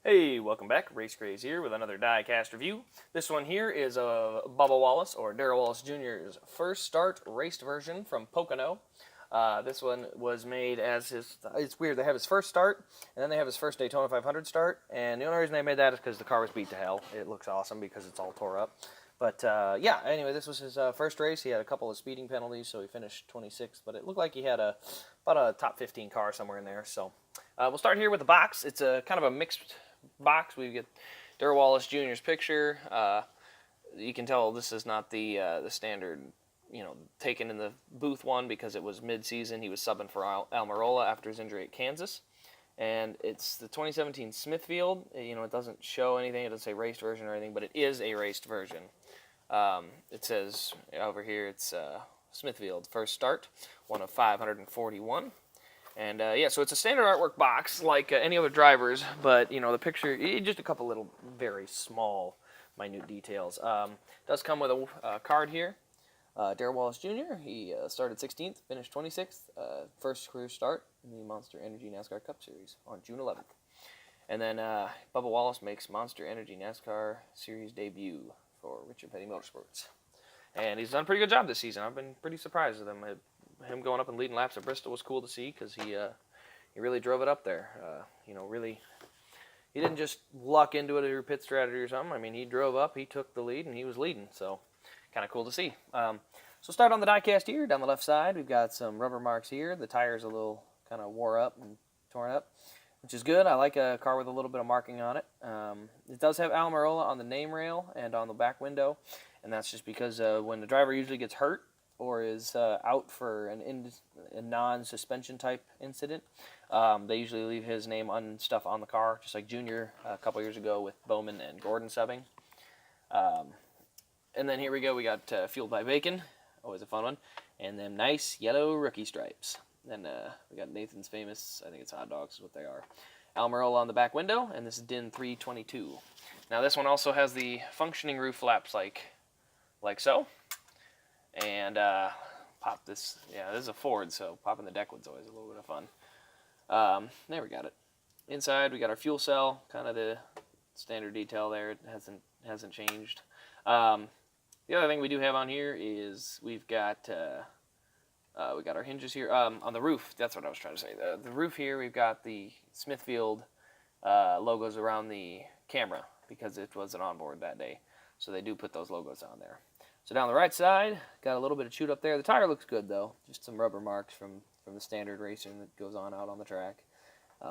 Hey, welcome back. Race Craze here with another Diecast review. This one here is Bubba Wallace, or Darrell Wallace Jr.'s first start raced version from Pocono. This one was made as it's weird, they have his first start, and then they have his first Daytona 500 start, and the only reason they made that is because the car was beat to hell. It looks awesome because it's all tore up. But yeah, anyway, this was his first race. He had a couple of speeding penalties, so he finished 26th, but it looked like he had about a top 15 car somewhere in there. So we'll start here with the box. It's a kind of a mixed box. We get Darrell Wallace Jr.'s picture. You can tell this is not the standard, taken in the booth one because it was mid-season. He was subbing for Almirola after his injury at Kansas. And it's the 2017 Smithfield. It doesn't show anything. It doesn't say raced version or anything, but it is a raced version. It says over here it's Smithfield first start, one of 541. And yeah, so it's a standard artwork box like any other drivers, but the picture, just a couple little very small, minute details. Does come with a card here. Darrell Wallace Jr., he started 16th, finished 26th, first career start in the Monster Energy NASCAR Cup Series on June 11th. And then Bubba Wallace makes Monster Energy NASCAR Series debut for Richard Petty Motorsports. And he's done a pretty good job this season. I've been pretty surprised with him. Him going up and leading laps at Bristol was cool to see because he really drove it up there. Really, he didn't just luck into it or pit strategy or something. I mean, he drove up, he took the lead, and he was leading. So kind of cool to see. So start on the diecast here. Down the left side, we've got some rubber marks here. The tire's a little kind of wore up and torn up, which is good. I like a car with a little bit of marking on it. It does have Almirola on the name rail and on the back window, and that's just because when the driver usually gets hurt or is out for a non-suspension type incident, they usually leave his name on stuff on the car, just like Junior a couple years ago with Bowman and Gordon subbing. And then here we go, we got Fueled by Bacon, always a fun one, and then nice yellow rookie stripes. Then we got Nathan's famous, I think it's hot dogs is what they are. Almirola on the back window, and this is DIN 322. Now this one also has the functioning roof flaps like so. And pop this, yeah, this is a Ford, so popping the deck wood's always a little bit of fun. There we got it. Inside we got our fuel cell, kind of the standard detail there. It hasn't changed. The other thing we do have on here is we got our hinges here on the roof. That's what I was trying to say. The roof here, we've got the Smithfield logos around the camera because it was an onboard that day. So they do put those logos on there. So down the right side, got a little bit of chewed up there. The tire looks good though, just some rubber marks from the standard racing that goes on out on the track.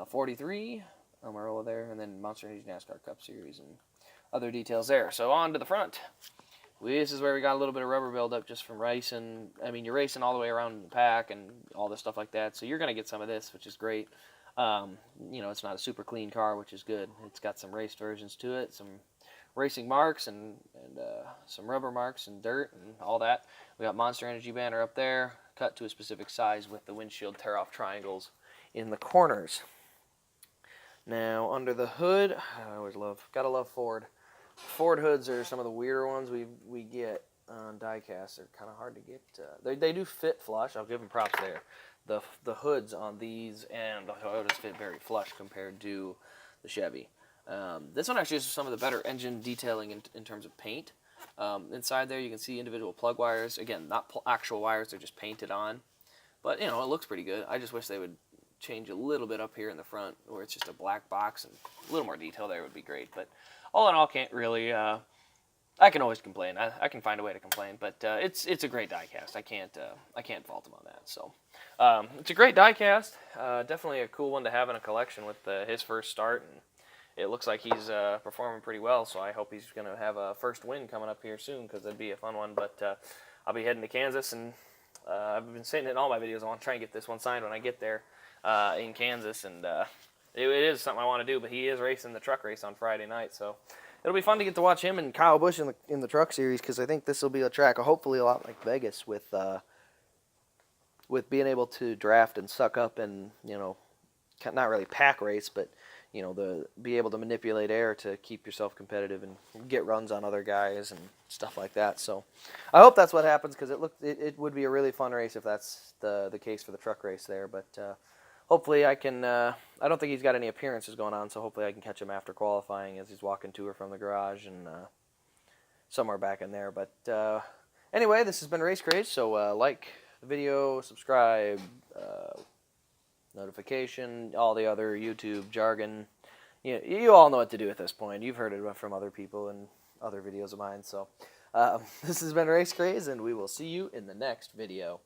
43, Almirola there, and then Monster Energy NASCAR Cup Series and other details there. So on to the front. This is where we got a little bit of rubber buildup just from racing. I mean, you're racing all the way around the pack and all this stuff like that, so you're going to get some of this, which is great. It's not a super clean car, which is good. It's got some race versions to it, some racing marks and some rubber marks and dirt and all that. We got Monster Energy banner up there, cut to a specific size with the windshield tear-off triangles in the corners. Now, under the hood, I always gotta love Ford. Ford hoods are some of the weirder ones we get on diecast. They're kind of hard to get. They do fit flush. I'll give them props there. The hoods on these and the Toyotas fit very flush compared to the Chevy. This one actually has some of the better engine detailing in terms of paint. Inside there you can see individual plug wires. Again, not actual wires, they're just painted on. But, it looks pretty good. I just wish they would change a little bit up here in the front where it's just a black box, and a little more detail there would be great. But all in all, can't really... I can always complain. I can find a way to complain, but it's a great diecast. I can't fault him on that. So it's a great diecast. Definitely a cool one to have in a collection with his first start, and it looks like he's performing pretty well. So I hope he's going to have a first win coming up here soon because that'd be a fun one. But I'll be heading to Kansas, and I've been saying it in all my videos. I want to try and get this one signed when I get there in Kansas, and it is something I want to do. But he is racing the truck race on Friday night, so. It'll be fun to get to watch him and Kyle Busch in the truck series because I think this will be a track, hopefully a lot like Vegas, with being able to draft and suck up and not really pack race, but be able to manipulate air to keep yourself competitive and get runs on other guys and stuff like that. So I hope that's what happens because it would be a really fun race if that's the case for the truck race there. But hopefully I can, I don't think he's got any appearances going on, so hopefully I can catch him after qualifying as he's walking to or from the garage and somewhere back in there. But anyway, this has been Race Craze, so like the video, subscribe, notification, all the other YouTube jargon. You all know what to do at this point. You've heard it from other people and other videos of mine. So this has been Race Craze, and we will see you in the next video.